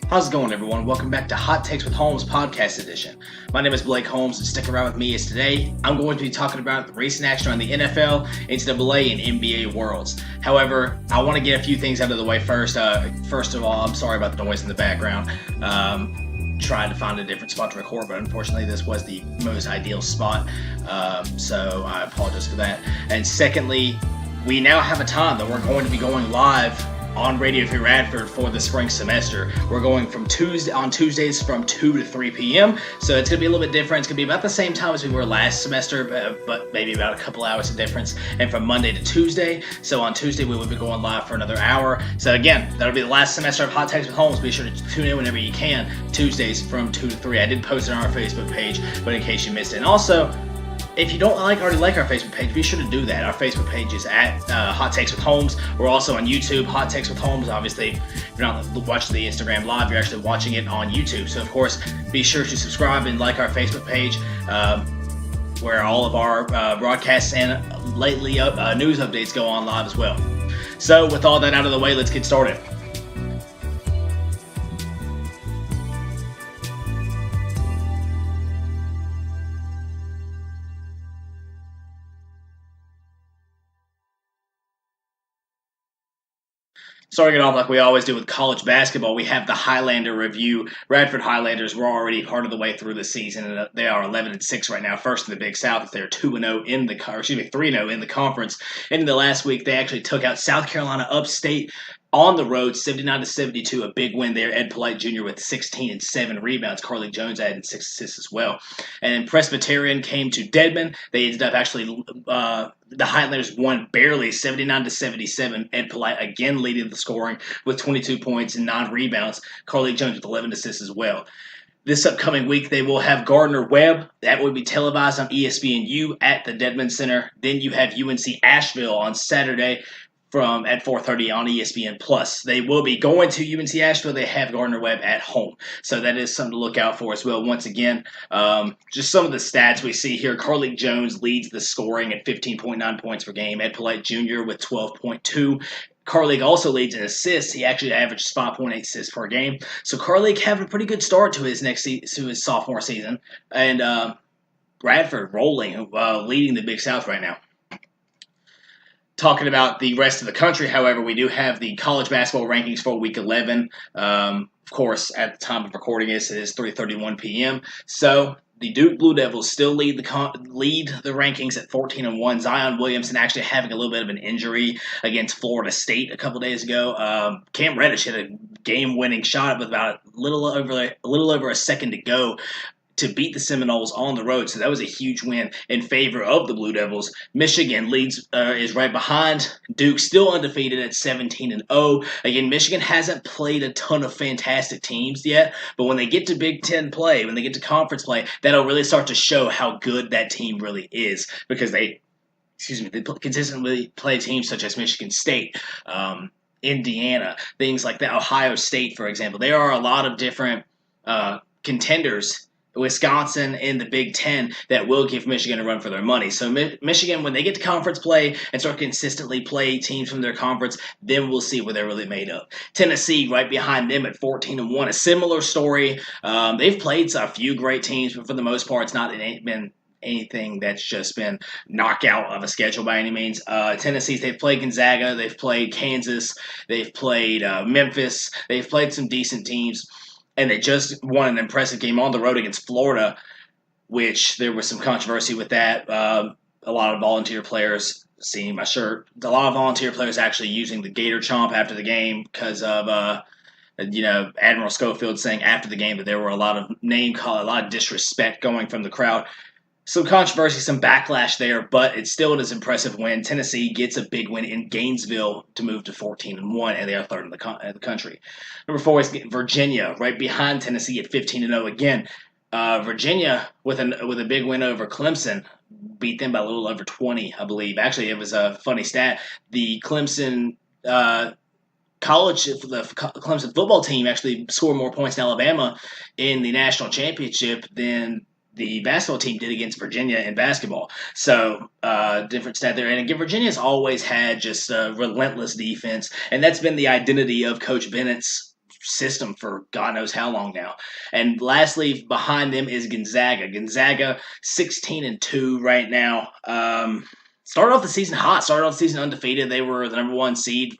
How's it going, everyone? Welcome back to Hot Takes with Holmes podcast edition. My name is Blake Holmes, and stick around with me as today I'm going to be talking about the recent action on the NFL, NCAA, and NBA worlds. However, I want to get a few things out of the way first. First of all, I'm sorry about the noise in the background. Tried to find a different spot to record, but unfortunately this was the most ideal spot, so I apologize for that. And secondly, we now have a time that we're going to be going live on Radio Free Radford for the spring semester. We're going from Tuesdays from 2 to 3 p.m. So it's going to be a little bit different. It's going to be about the same time as we were last semester, but maybe about a couple hours of difference. And from Monday to Tuesday. So on Tuesday, we will be going live for another hour. So again, that'll be the last semester of Hot Takes with Holmes. Be sure to tune in whenever you can. Tuesdays from 2 to 3. I did post it on our Facebook page, but in case you missed it. And also, if you don't already like our Facebook page, be sure to do that. Our Facebook page is at Hot Takes with Holmes. We're also on YouTube, Hot Takes with Holmes. Obviously, if you're not watching the Instagram live, you're actually watching it on YouTube. So, of course, be sure to subscribe and like our Facebook page, where all of our broadcasts and lately news updates go on live as well. So, with all that out of the way, let's get started. Starting it off like we always do with college basketball, we have the Highlander review. Radford Highlanders were already part of the way through the season, and they are 11-6 right now, first in the Big South. They're 2-0 in the 3-0 in the conference. And in the last week, they actually took out South Carolina upstate on the road, 79-72, a big win there. Ed Polite Jr. with 16 and 7 rebounds. Carly Jones added 6 assists as well. And Presbyterian came to Deadman. They ended up actually, the Highlanders won barely, 79-77. Ed Polite again leading the scoring with 22 points and 9 rebounds. Carly Jones with 11 assists as well. This upcoming week, they will have Gardner-Webb. That will be televised on ESPNU at the Deadman Center. Then you have UNC Asheville on Saturday at 4:30 on ESPN Plus. They will be going to UNC Asheville. They have Gardner-Webb at home, so that is something to look out for as well. Once again, just some of the stats we see here. Carly Jones leads the scoring at 15.9 points per game. Ed Polite Jr. with 12.2. Carleague also leads in assists. He actually averages 5.8 assists per game. So Carleague having a pretty good start to his his sophomore season, and Radford rolling, leading the Big South right now. Talking about the rest of the country, however, we do have the college basketball rankings for Week 11. Of course, at the time of recording this, it is 3:31 p.m. So the Duke Blue Devils still lead the rankings at 14-1. Zion Williamson actually having a little bit of an injury against Florida State a couple days ago. Cam Reddish hit a game-winning shot with about a little over a second to go to beat the Seminoles on the road, so that was a huge win in favor of the Blue Devils. Michigan is right behind. Duke still undefeated at 17-0. Again, Michigan hasn't played a ton of fantastic teams yet, but when they get to Big Ten play, when they get to conference play, that'll really start to show how good that team really is, because they consistently play teams such as Michigan State, Indiana, things like that. Ohio State, for example. There are a lot of different contenders, Wisconsin in the Big Ten, that will give Michigan a run for their money. So Michigan, when they get to conference play and start consistently play teams from their conference, then we'll see where they're really made of. Tennessee right behind them at 14-1. A similar story. They've played a few great teams, but for the most part, it's not been anything that's just been knockout of a schedule by any means. Tennessee, they've played Gonzaga, they've played Kansas, they've played Memphis, they've played some decent teams. And they just won an impressive game on the road against Florida, which there was some controversy with that. A lot of volunteer players, seeing my shirt, a lot of volunteer players actually using the Gator Chomp after the game because of, Admiral Schofield saying after the game that there were a lot of a lot of disrespect going from the crowd. Some controversy, some backlash there, but it still is an impressive win. Tennessee gets a big win in Gainesville to move to 14-1, and they are third in the country. Number 4 is Virginia, right behind Tennessee at 15-0 again. Virginia with a big win over Clemson, beat them by a little over 20, I believe. Actually, it was a funny stat. The Clemson the Clemson football team actually scored more points in Alabama in the national championship than the basketball team did against Virginia in basketball. So, different stat there. And again, Virginia's always had just a relentless defense, and that's been the identity of Coach Bennett's system for God knows how long now. And lastly, behind them is Gonzaga. Gonzaga 16-2 right now. Started off the season hot. Started off the season undefeated. They were the number one team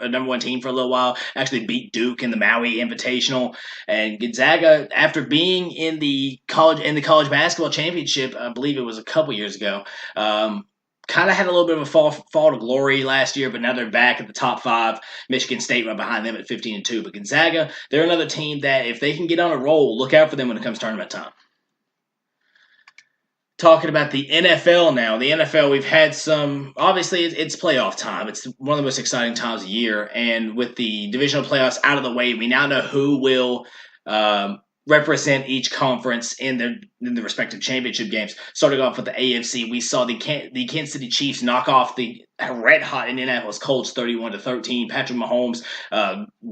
for a little while. Actually beat Duke in the Maui Invitational. And Gonzaga, after being in the college basketball championship, I believe it was a couple years ago, kind of had a little bit of a fall to glory last year, but now they're back at the top 5. Michigan State right behind them at 15-2. But Gonzaga, they're another team that if they can get on a roll, look out for them when it comes tournament time. Talking about the NFL now. The NFL, we've had some, obviously it's playoff time. It's one of the most exciting times of year. And with the divisional playoffs out of the way, we now know who will represent each conference in the respective championship games. Starting off with the AFC, we saw the Kansas City Chiefs knock off the red-hot Indianapolis Colts 31-13. Patrick Mahomes,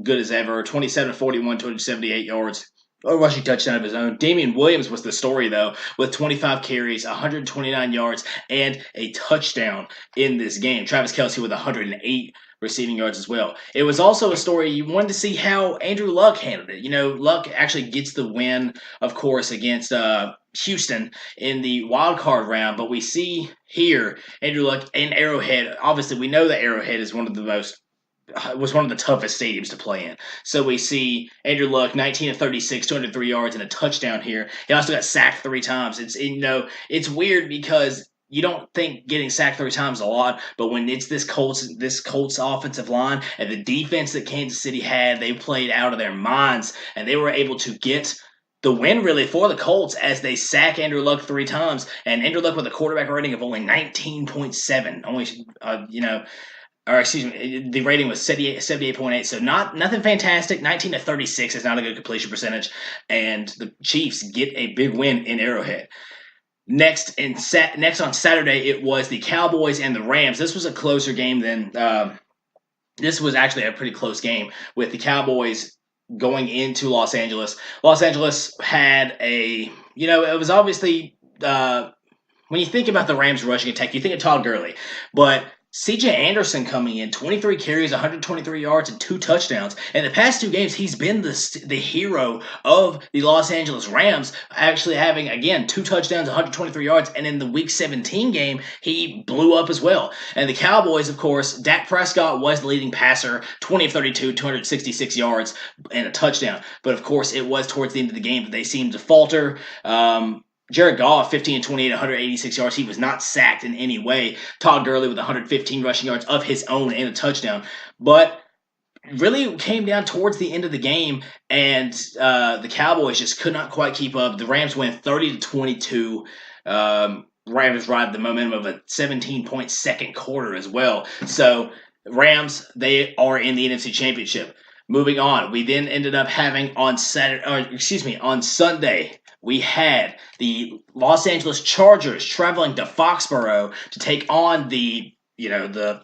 good as ever, 27-41, 278 yards. A rushing touchdown of his own. Damian Williams was the story, though, with 25 carries, 129 yards, and a touchdown in this game. Travis Kelce with 108 receiving yards as well. It was also a story you wanted to see how Andrew Luck handled it. Luck actually gets the win, of course, against Houston in the wild card round, but we see here Andrew Luck in Arrowhead. Obviously, we know that Arrowhead is one of the toughest stadiums to play in. So we see Andrew Luck, 19-36, 203 yards, and a touchdown here. He also got sacked 3 times. It's weird because you don't think getting sacked 3 times a lot, but when it's this Colts offensive line and the defense that Kansas City had, they played out of their minds, and they were able to get the win really for the Colts as they sack Andrew Luck 3 times, and Andrew Luck with a quarterback rating of only 19.7. Or excuse me, the rating was 78.8, so nothing fantastic. 19-36 is not a good completion percentage, and the Chiefs get a big win in Arrowhead. Next on Saturday, it was the Cowboys and the Rams. This was a closer game than this was actually a pretty close game with the Cowboys going into Los Angeles. Los Angeles had it was obviously when you think about the Rams rushing attack, you think of Todd Gurley, but C.J. Anderson coming in, 23 carries, 123 yards, and 2 touchdowns. In the past 2 games, he's been the hero of the Los Angeles Rams, actually having, again, 2 touchdowns, 123 yards, and in the Week 17 game, he blew up as well. And the Cowboys, of course, Dak Prescott was the leading passer, 20 of 32, 266 yards, and a touchdown. But, of course, it was towards the end of the game that they seemed to falter. Jared Goff, 15-28, 186 yards. He was not sacked in any way. Todd Gurley with 115 rushing yards of his own and a touchdown. But really came down towards the end of the game, and the Cowboys just could not quite keep up. The Rams win 30-22. Rams ride the momentum of a 17-point second quarter as well. So Rams, they are in the NFC Championship. Moving on, we then ended up having on Sunday, we had the Los Angeles Chargers traveling to Foxborough to take on the evil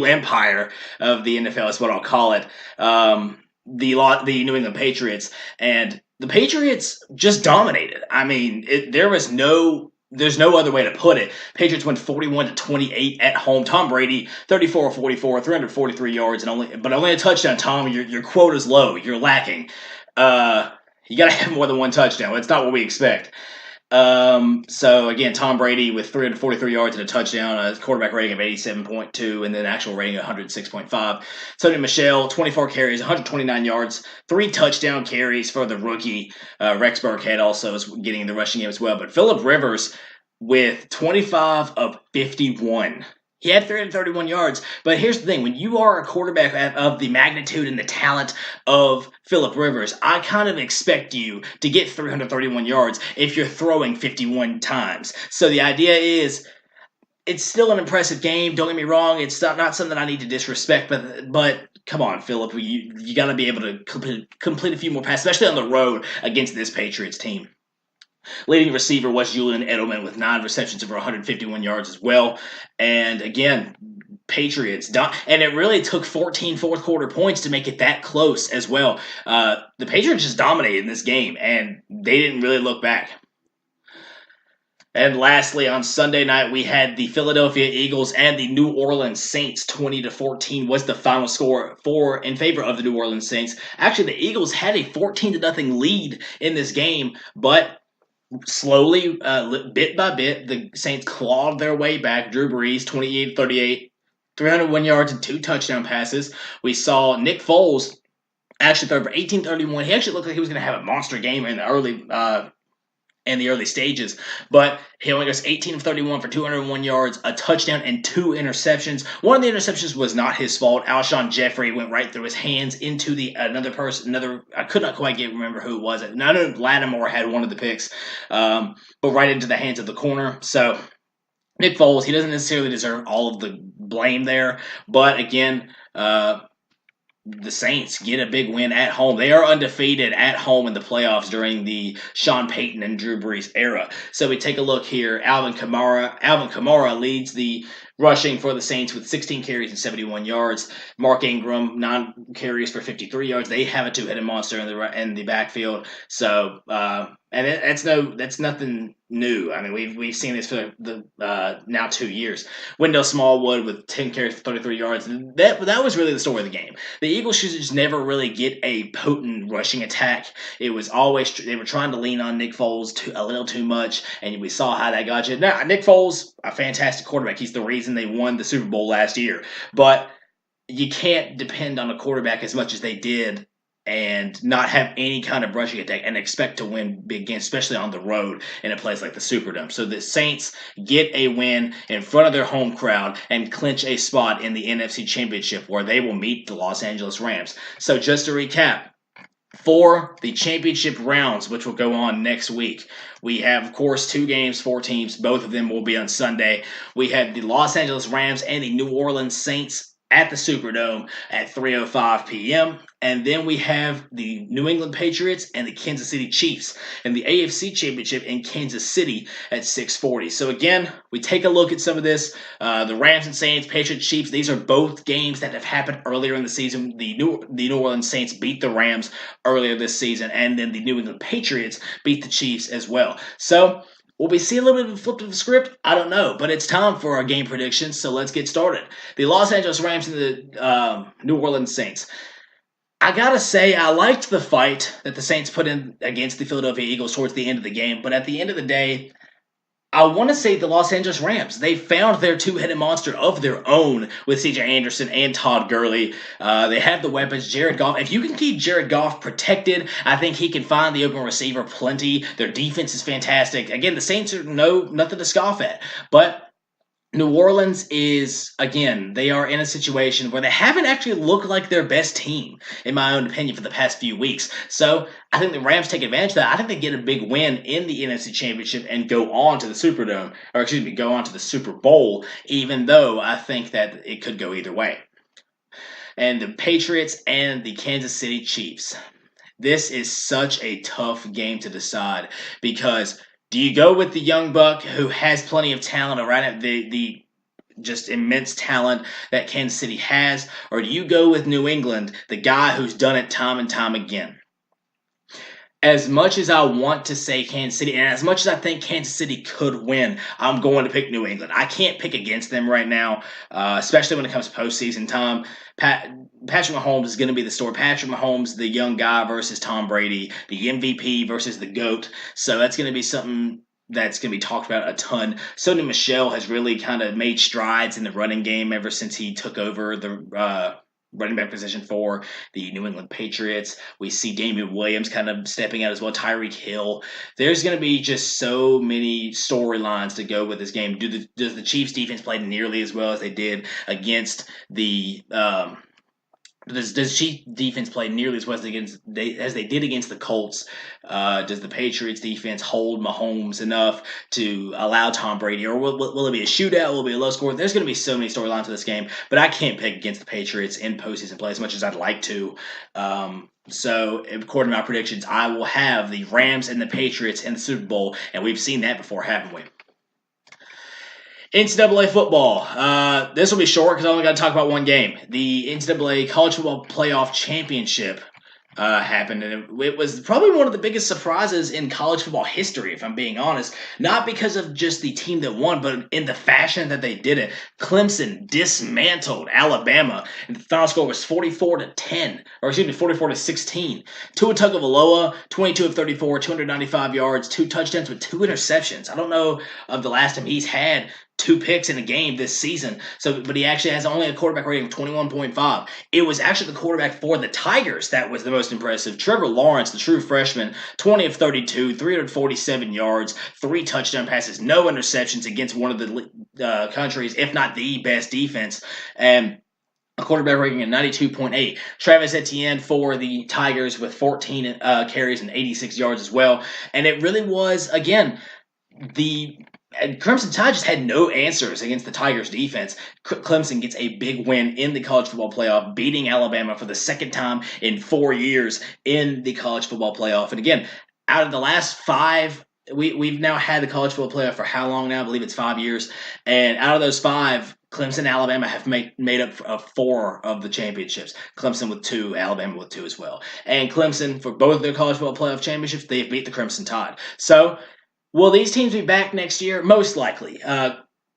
empire of the NFL is what I'll call it, the New England Patriots. And the Patriots just dominated. I mean, there's no other way to put it. Patriots went 41-28 at home. Tom Brady, 34-44, 343 yards, and only a touchdown. Tom, your quota's low. You're lacking. You got to have more than 1 touchdown. It's not what we expect. So again, Tom Brady with 343 yards and a touchdown, a quarterback rating of 87.2, and then actual rating of 106.5. Tony Michel, 24 carries, 129 yards, 3 touchdown carries for the rookie. Rex Burkhead also is getting the rushing game as well. But Phillip Rivers with 25 of 51. He had 331 yards, but here's the thing. When you are a quarterback of the magnitude and the talent of Phillip Rivers, I kind of expect you to get 331 yards if you're throwing 51 times. So the idea is, it's still an impressive game. Don't get me wrong. It's not something I need to disrespect, but come on, Phillip. You got to be able to complete a few more passes, especially on the road against this Patriots team. Leading receiver was Julian Edelman with 9 receptions over 151 yards as well. And again, Patriots. And it really took 14 fourth quarter points to make it that close as well. The Patriots just dominated in this game, and they didn't really look back. And lastly, on Sunday night, we had the Philadelphia Eagles and the New Orleans Saints. 20-14 was the final score for in favor of the New Orleans Saints. Actually, the Eagles had a 14-0 lead in this game, but slowly, bit by bit, the Saints clawed their way back. Drew Brees, 28-38, 301 yards and 2 touchdown passes. We saw Nick Foles actually throw for 18-31. He actually looked like he was going to have a monster game in the early stages, but he only goes 18 of 31 for 201 yards, a touchdown, and 2 interceptions. One of the interceptions was not his fault. Alshon Jeffrey went right through his hands into I could not quite remember who it was. I know Lattimore had one of the picks, but right into the hands of the corner. So Nick Foles, he doesn't necessarily deserve all of the blame there, but again, the Saints get a big win at home. They are undefeated at home in the playoffs during the Sean Payton and Drew Brees era. So we take a look here. Alvin Kamara leads the rushing for the Saints with 16 carries and 71 yards. Mark Ingram, 9 carries for 53 yards. They have a two-headed monster in the backfield. So that's nothing new. I mean, we've seen this for the now 2 years. Wendell Smallwood with 10 carries for 33 yards. That was really the story of the game. The Eagles should just never really get a potent rushing attack. It was always they were trying to lean on Nick Foles a little too much, and we saw how that got you. Now, Nick Foles, a fantastic quarterback. He's the reason they won the Super Bowl last year. But you can't depend on a quarterback as much as they did and not have any kind of rushing attack and expect to win big games, especially on the road in a place like the Superdome. So the Saints get a win in front of their home crowd and clinch a spot in the NFC Championship where they will meet the Los Angeles Rams. So just to recap, for the championship rounds, which will go on next week, we have, of course, 2 games, 4 teams. Both of them will be on Sunday. We have the Los Angeles Rams and the New Orleans Saints at the Superdome at 3:05 p.m. And then we have the New England Patriots and the Kansas City Chiefs in the AFC Championship in Kansas City at 6:40. So again, we take a look at some of this. The Rams and Saints, Patriots, Chiefs, these are both games that have happened earlier in the season. The New Orleans Saints beat the Rams earlier this season, and then the New England Patriots beat the Chiefs as well. So will we see a little bit of a flip of the script? I don't know, but it's time for our game predictions, so let's get started. The Los Angeles Rams and the New Orleans Saints. I gotta say, I liked the fight that the Saints put in against the Philadelphia Eagles towards the end of the game, but at the end of the day, I want to say the Los Angeles Rams. They found their two-headed monster of their own with C.J. Anderson and Todd Gurley. They have the weapons. Jared Goff. If you can keep Jared Goff protected, I think he can find the open receiver plenty. Their defense is fantastic. Again, the Saints are nothing to scoff at. But New Orleans is, again, they are in a situation where they haven't actually looked like their best team, in my own opinion, for the past few weeks. So I think the Rams take advantage of that. I think they get a big win in the NFC Championship and go on to the Superdome, go on to the Super Bowl, even though I think that it could go either way. And the Patriots and the Kansas City Chiefs. This is such a tough game to decide because do you go with the young buck who has plenty of talent right at the just immense talent that Kansas City has, or do you go with New England, the guy who's done it time and time again? As much as I want to say Kansas City, and as much as I think Kansas City could win, I'm going to pick New England. I can't pick against them right now, especially when it comes to postseason time. Patrick Mahomes is going to be the story. Patrick Mahomes, the young guy versus Tom Brady, the MVP versus the GOAT. So that's going to be something that's going to be talked about a ton. Sony Michel has really kind of made strides in the running game ever since he took over the running back position for the New England Patriots. We see Damian Williams kind of stepping out as well, Tyreek Hill. There's going to be just so many storylines to go with this game. Does the Chiefs defense play nearly as well as they did against the does Chiefs defense play nearly as well as they did against the Colts? Does the Patriots defense hold Mahomes enough to allow Tom Brady, or will it be a shootout? Will it be a low score? There's going to be so many storylines to this game, but I can't pick against the Patriots in postseason play as much as I'd like to. So, according to my predictions, I will have the Rams and the Patriots in the Super Bowl, and we've seen that before, haven't we? NCAA football. This will be short because I only got to talk about one game. The NCAA College Football Playoff Championship happened, and it was probably one of the biggest surprises in college football history, if I'm being honest. Not because of just the team that won, but in the fashion that they did it. Clemson dismantled Alabama, and the final score was 44-10, or excuse me, 44-16. Tua Tagovailoa, 22 of 34, 295 yards, 2 touchdowns with 2 interceptions. I don't know of the last time he's had 2 picks in a game this season. But he actually has only a quarterback rating of 21.5. It was actually the quarterback for the Tigers that was the most impressive. Trevor Lawrence, the true freshman, 20 of 32, 347 yards, 3 touchdown passes, no interceptions against one of the country's, if not the best defense. And a quarterback rating of 92.8. Travis Etienne for the Tigers with 14 carries and 86 yards as well. And it really was, again, and Crimson Tide just had no answers against the Tigers defense. Clemson gets a big win in the college football playoff, beating Alabama for the second time in 4 years in the college football playoff. And again, out of the last 5, we've now had the college football playoff for how long now? I believe it's 5 years. And out of those 5, Clemson and Alabama have made up 4 of the championships. Clemson with 2, Alabama with 2 as well. And Clemson, for both of their college football playoff championships, they've beat the Crimson Tide. So, will these teams be back next year? Most likely.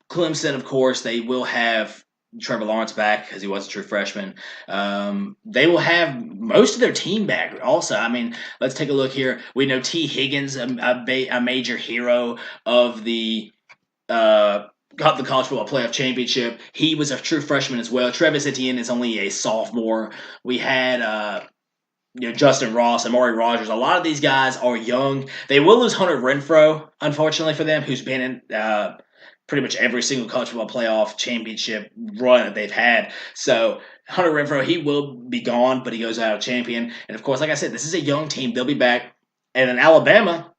Clemson, of course, they will have Trevor Lawrence back because he was a true freshman. They will have most of their team back also. I mean, let's take a look here. We know T. Higgins, a major hero of got the college football playoff championship. He was a true freshman as well. Travis Etienne is only a sophomore. We had Justin Ross, Amari Rogers. A lot of these guys are young. They will lose Hunter Renfrow, unfortunately for them, who's been in pretty much every single college football playoff championship run that they've had. So Hunter Renfrow, he will be gone, but he goes out a champion. And of course, like I said, this is a young team. They'll be back. And in Alabama,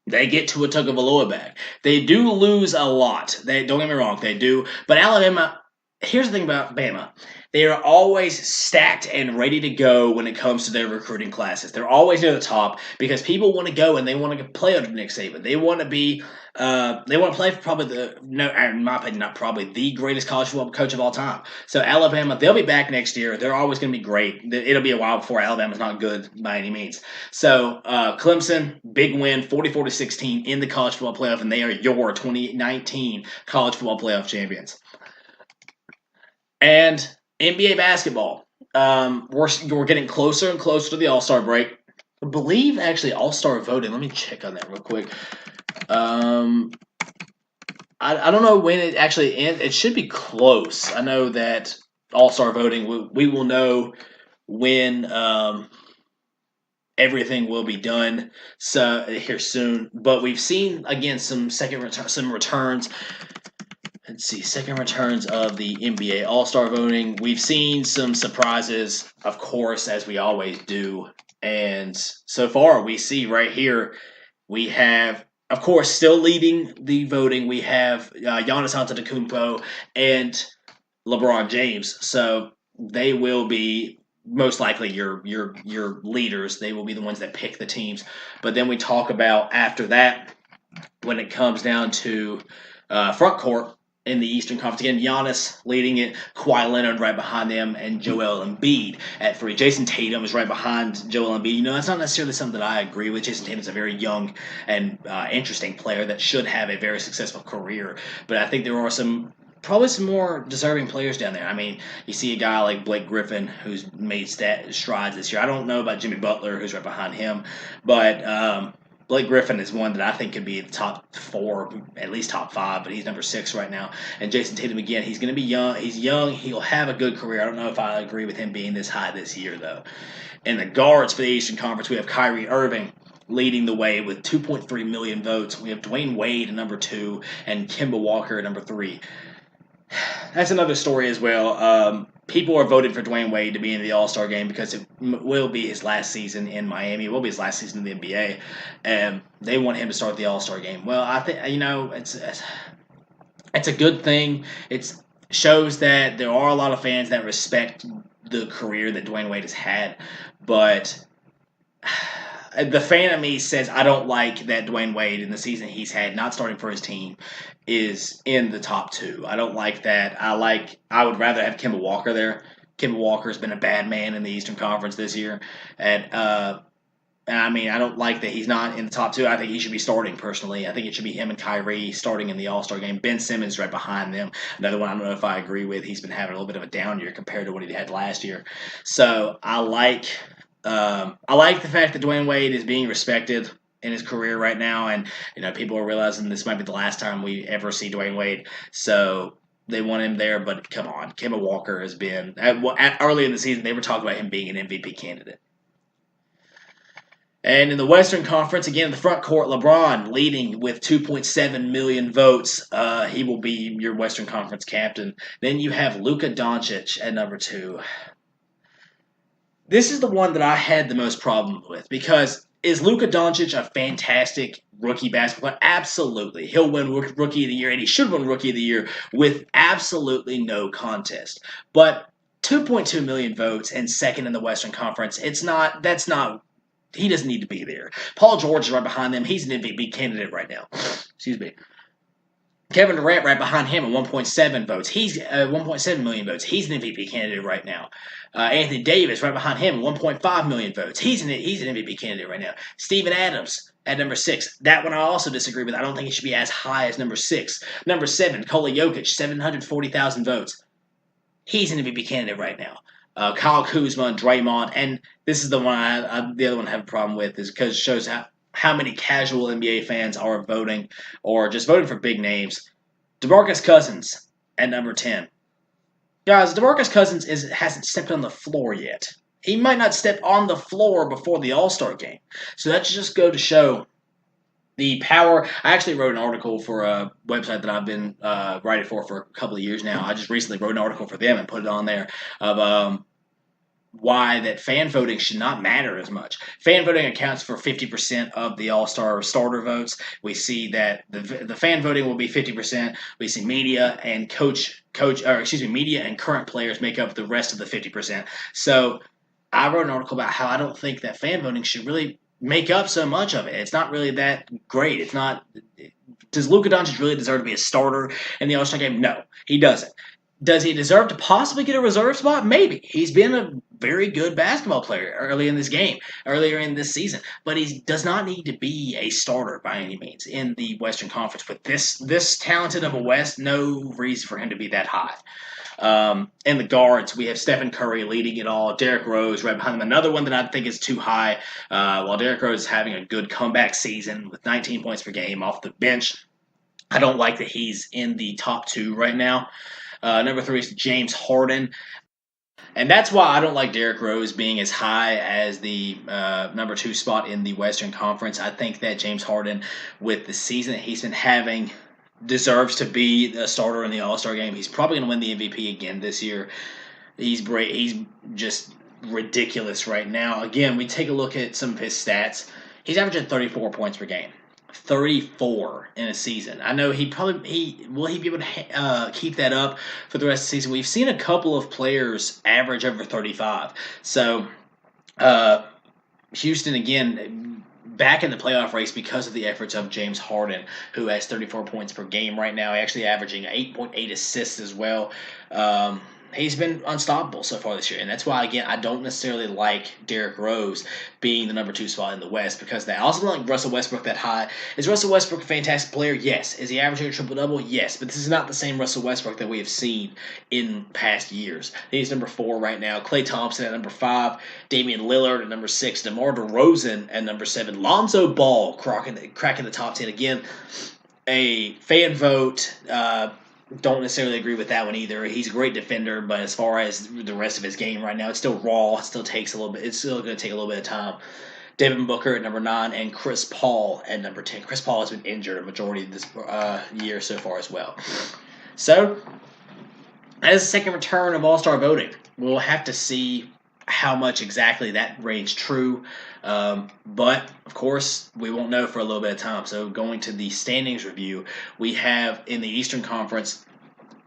they get Tua Tagovailoa back. They do lose a lot. Don't get me wrong, they do. But Alabama, here's the thing about Bama. They are always stacked and ready to go when it comes to their recruiting classes. They're always near the top because people want to go and they want to play under Nick Saban. They want to be, they want to play for probably in my opinion, not probably the greatest college football coach of all time. So Alabama, they'll be back next year. They're always going to be great. It'll be a while before Alabama's not good by any means. So Clemson, big win, 44-16 in the college football playoff, and they are your 2019 college football playoff champions. And NBA basketball. We're getting closer and closer to the All-Star break. I believe actually All-Star voting. Let me check on that real quick. I don't know when it actually ends. It should be close. I know that All-Star voting, we will know when everything will be done here soon. But we've seen, again, some returns. Let's see, second returns of the NBA All-Star voting. We've seen some surprises, of course, as we always do. And so far, we see right here, we have, of course, still leading the voting. We have Giannis Antetokounmpo and LeBron James. So they will be most likely your leaders. They will be the ones that pick the teams. But then we talk about after that, when it comes down to front court, in the Eastern Conference. Again, Giannis leading it, Kawhi Leonard right behind them, and Joel Embiid at 3. Jason Tatum is right behind Joel Embiid. That's not necessarily something that I agree with. Jason Tatum's a very young and interesting player that should have a very successful career. But I think there are probably some more deserving players down there. I mean, you see a guy like Blake Griffin who's made strides this year. I don't know about Jimmy Butler, who's right behind him, but Blake Griffin is one that I think could be the top 4, at least top 5, but he's number 6 right now. And Jason Tatum, again, he's going to be young. He's young. He'll have a good career. I don't know if I agree with him being this high this year, though. In the guards for the Eastern Conference, we have Kyrie Irving leading the way with 2.3 million votes. We have Dwayne Wade at number 2 and Kemba Walker at number 3. That's another story as well. People are voting for Dwayne Wade to be in the All-Star game because it will be his last season in Miami. It will be his last season in the NBA, and they want him to start the All-Star game. Well, I think it's a good thing. It shows that there are a lot of fans that respect the career that Dwayne Wade has had, but the fan of me says I don't like that Dwayne Wade in the season he's had, not starting for his team, is in the top 2. I don't like that. I would rather have Kemba Walker there Kemba Walker's been a bad man in the Eastern Conference this year. I mean, I don't like that he's not in the top two. I think he should be starting personally. I think it should be him and Kyrie starting in the All-Star game. Ben Simmons right behind them. Another one I don't know if I agree with. He's been having a little bit of a down year compared to what he had last year. So I like the fact that Dwayne Wade is being respected in his career right now, and people are realizing this might be the last time we ever see Dwayne Wade. So they want him there, but come on, Kemba Walker has been early in the season. They were talking about him being an MVP candidate. And in the Western Conference, again, in the front court, LeBron leading with 2.7 million votes. He will be your Western Conference captain. Then you have Luka Doncic at number 2. This is the one that I had the most problem with because is Luka Doncic a fantastic rookie basketball player? Absolutely. He'll win Rookie of the Year, and he should win Rookie of the Year with absolutely no contest. But 2.2 million votes and second in the Western Conference, he doesn't need to be there. Paul George is right behind them. He's an MVP candidate right now. Excuse me. Kevin Durant right behind him at 1.7 votes. He's 1.7 million votes. He's an MVP candidate right now. Anthony Davis right behind him, 1.5 million votes. He's an MVP candidate right now. Steven Adams at number 6. That one I also disagree with. I don't think it should be as high as number 6. Number 7, Nikola Jokic, 740,000 votes. He's an MVP candidate right now. Kyle Kuzma and Draymond, and this is the one the other one I have a problem with is because it shows how many casual NBA fans are voting or just voting for big names. DeMarcus Cousins at number 10. Guys, DeMarcus Cousins hasn't stepped on the floor yet. He might not step on the floor before the All-Star game. So that should just go to show the power. I actually wrote an article for a website that I've been writing for a couple of years now. I just recently wrote an article for them and put it on there of why that fan voting should not matter as much. Fan voting accounts for 50% of the All-Star starter votes. We see that the fan voting will be 50%. We see media and media and current players make up the rest of the 50%. So I wrote an article about how I don't think that fan voting should really make up so much of it. It's not really that great. It's not. Does Luka Doncic really deserve to be a starter in the All-Star game? No, he doesn't. Does he deserve to possibly get a reserve spot? Maybe. He's been a very good basketball player earlier in this season. But he does not need to be a starter by any means in the Western Conference. With this talented of a West, no reason for him to be that high. In the guards, we have Stephen Curry leading it all. Derrick Rose right behind him. Another one that I think is too high. While Derrick Rose is having a good comeback season with 19 points per game off the bench, I don't like that he's in the top 2 right now. Number 3 is James Harden. And that's why I don't like Derrick Rose being as high as the number 2 spot in the Western Conference. I think that James Harden, with the season that he's been having, deserves to be a starter in the All-Star game. He's probably going to win the MVP again this year. He's just ridiculous right now. Again, we take a look at some of his stats. He's averaging 34 points per game. 34 in a season. I know will he be able to keep that up for the rest of the season? We've seen a couple of players average over 35. So Houston again back in the playoff race because of the efforts of James Harden, who has 34 points per game right now, actually averaging 8.8 assists as well. He's been unstoppable so far this year, and that's why, again, I don't necessarily like Derrick Rose being the number 2 spot in the West because I also don't like Russell Westbrook that high. Is Russell Westbrook a fantastic player? Yes. Is he averaging a triple-double? Yes. But this is not the same Russell Westbrook that we have seen in past years. He's number 4 right now. Klay Thompson at number 5. Damian Lillard at number 6. DeMar DeRozan at number 7. Lonzo Ball cracking the top 10 again. A fan vote. Don't necessarily agree with that one either. He's a great defender, but as far as the rest of his game right now, it's still raw. It still takes a little bit. It's still going to take a little bit of time. Devin Booker at number 9 and Chris Paul at number 10. Chris Paul has been injured a majority of this year so far as well. So, as a second return of All-Star voting, we'll have to see how much exactly that rings true. But, of course, we won't know for a little bit of time. So going to the standings review, we have in the Eastern Conference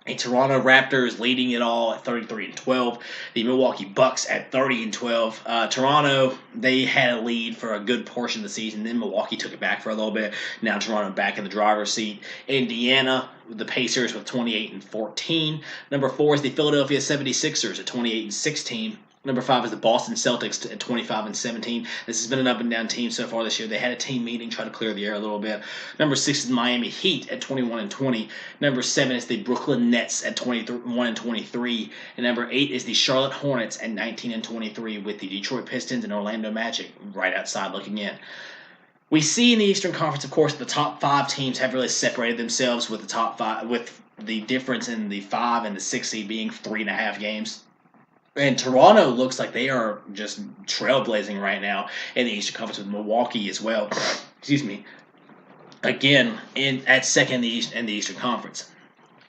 a Toronto Raptors leading it all at 33-12. The Milwaukee Bucks at 30-12. Toronto, they had a lead for a good portion of the season. Then Milwaukee took it back for a little bit. Now Toronto back in the driver's seat. Indiana the Pacers with 28-14. Number 4 is the Philadelphia 76ers at 28-16. Number 5 is the Boston Celtics at 25-17. This has been an up and down team so far this year. They had a team meeting, try to clear the air a little bit. Number 6 is Miami Heat at 21-20. Number 7 is the Brooklyn Nets at 21-23. And number 8 is the Charlotte Hornets at 19-23, with the Detroit Pistons and Orlando Magic right outside looking in. We see in the Eastern Conference, of course, the top 5 teams have really separated themselves, with the top 5, with the difference in the 5 and the 6 seed being 3.5 games. And Toronto looks like they are just trailblazing right now in the Eastern Conference, with Milwaukee as well. Excuse me. Again, at second in the Eastern Conference.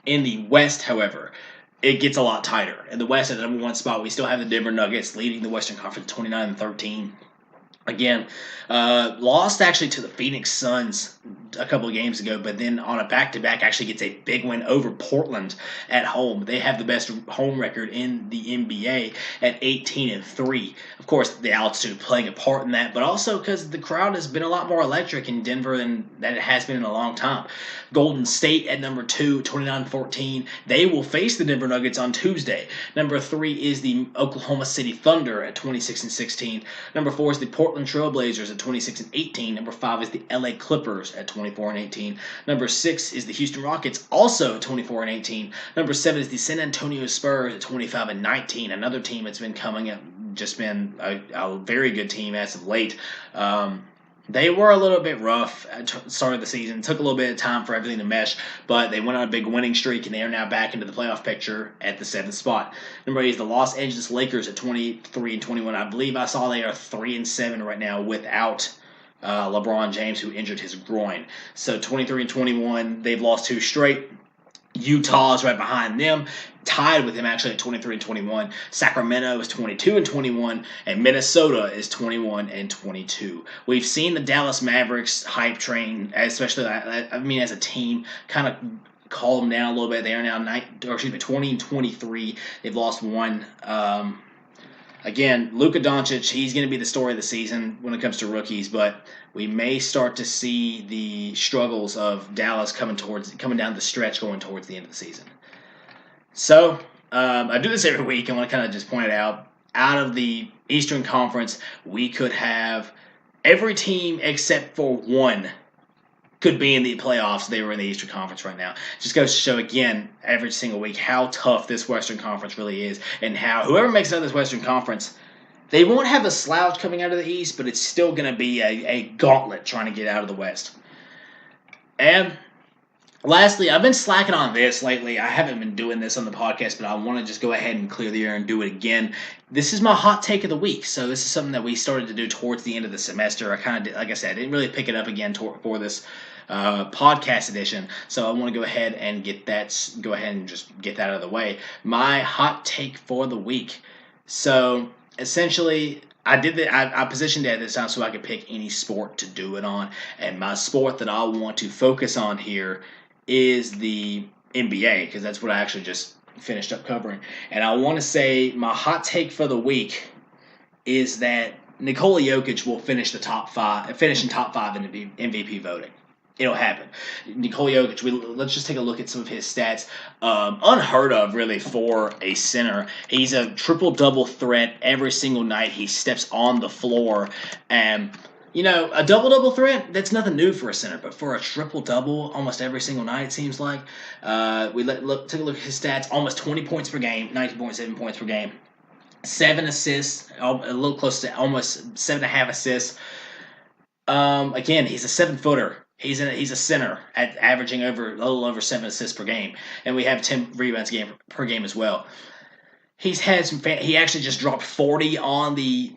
In the West, however, it gets a lot tighter. In the West, at the number 1 spot, we still have the Denver Nuggets leading the Western Conference 29-13. Again, lost actually to the Phoenix Suns a couple of games ago, but then on a back-to-back actually gets a big win over Portland at home. They have the best home record in the NBA at 18-3. Of course, the altitude playing a part in that, but also because the crowd has been a lot more electric in Denver than it has been in a long time. Golden State at number 2, 29-14. They will face the Denver Nuggets on Tuesday. Number 3 is the Oklahoma City Thunder at 26-16. Number 4 is the Portland Trailblazers at 26-18. Number 5 is the LA Clippers at 24-18. Number 6 is the Houston Rockets, also 24-18. Number 7 is the San Antonio Spurs at 25-19. Another team that's been coming up, just been a very good team as of late. They were a little bit rough at the start of the season. It took a little bit of time for everything to mesh, but they went on a big winning streak, and they are now back into the playoff picture at the 7th spot. Number 8 is the Los Angeles Lakers at 23-21. I believe I saw they are 3-7 right now without LeBron James, who injured his groin. So 23-21, they've lost 2 straight. Utah is right behind them, tied with them actually at 23-21. Sacramento is 22-21, and Minnesota is 21-22. We've seen the Dallas Mavericks hype train, especially as a team, kind of calm down a little bit. They are now 20-23. They've lost 1. Again, Luka Doncic, he's going to be the story of the season when it comes to rookies, but we may start to see the struggles of Dallas coming down the stretch going towards the end of the season. So, I do this every week. I want to kind of just point it out. Out of the Eastern Conference, we could have every team except for one could be in the playoffs. They were in the Eastern Conference right now. Just goes to show, again, every single week how tough this Western Conference really is, and how whoever makes it out of this Western Conference, they won't have a slouch coming out of the East, but it's still going to be a gauntlet trying to get out of the West. And lastly, I've been slacking on this lately. I haven't been doing this on the podcast, but I want to just go ahead and clear the air and do it again. This is my hot take of the week. So this is something that we started to do towards the end of the semester. I kind of, like I said, I didn't really pick it up again for this podcast edition. So I want to go ahead and just get that out of the way. My hot take for the week. So essentially, I positioned it at this time so I could pick any sport to do it on. And my sport that I want to focus on here is the NBA, because that's what I actually just finished up covering. And I want to say my hot take for the week is that Nikola Jokic will finish in top 5 in the MVP voting. It'll happen. Nikola Jokic, let's just take a look at some of his stats. Unheard of, really, for a center. He's a triple-double threat every single night he steps on the floor. And, a double-double threat, that's nothing new for a center. But for a triple-double almost every single night, it seems like, take a look at his stats. Almost 20 points per game, 19.7 points per game. 7 assists, a little close to almost 7.5 assists. Again, he's a 7-footer. He's a center at averaging a little over 7 assists per game, and we have 10 rebounds per game as well. He actually just dropped 40 on the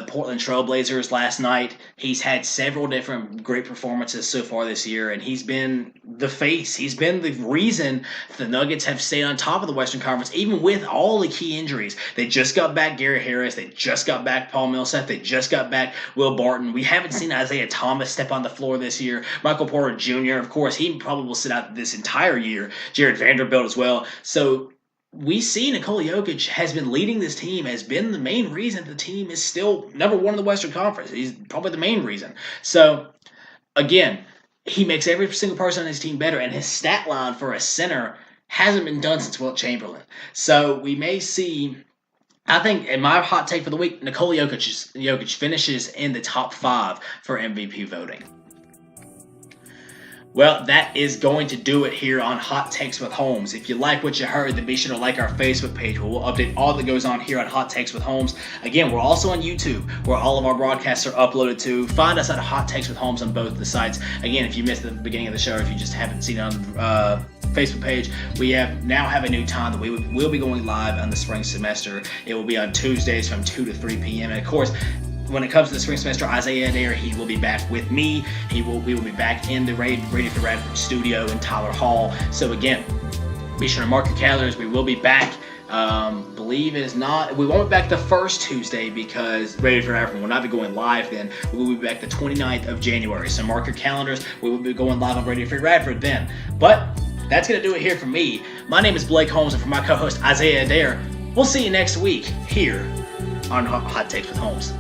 Portland Trailblazers last night. He's had several different great performances so far this year, and he's been the face. He's been the reason the Nuggets have stayed on top of the Western Conference, even with all the key injuries. They just got back Gary Harris. They just got back Paul Millsap. They just got back Will Barton. We haven't seen Isaiah Thomas step on the floor this year. Michael Porter Jr., of course, he probably will sit out this entire year. Jared Vanderbilt as well. So we see Nikola Jokic has been leading this team, has been the main reason the team is still number 1 in the Western Conference. He's probably the main reason. So, again, he makes every single person on his team better, and his stat line for a center hasn't been done since Wilt Chamberlain. So we may see. I think, in my hot take for the week, Nikola Jokic finishes in the top 5 for MVP voting. Well, that is going to do it here on Hot Takes with Holmes. If you like what you heard, then be sure to like our Facebook page where we'll update all that goes on here on Hot Takes with Holmes. Again, we're also on YouTube where all of our broadcasts are uploaded to. Find us at Hot Takes with Holmes on both the sites. Again, if you missed the beginning of the show, if you just haven't seen it on Facebook page, we now have a new time that we will be going live on the spring semester. It will be on Tuesdays from 2 to 3 p.m. And of course, when it comes to the spring semester, Isaiah Adair, he will be back with me. We will be back in the Radio for Radford studio in Tyler Hall. So again, be sure to mark your calendars. We will be back. Believe it is not. We won't be back the first Tuesday because Radio for Radford will not be going live then. We will be back the 29th of January. So mark your calendars. We will be going live on Radio for Radford then. But that's going to do it here for me. My name is Blake Holmes, and for my co-host Isaiah Adair, we'll see you next week here on Hot Takes with Holmes.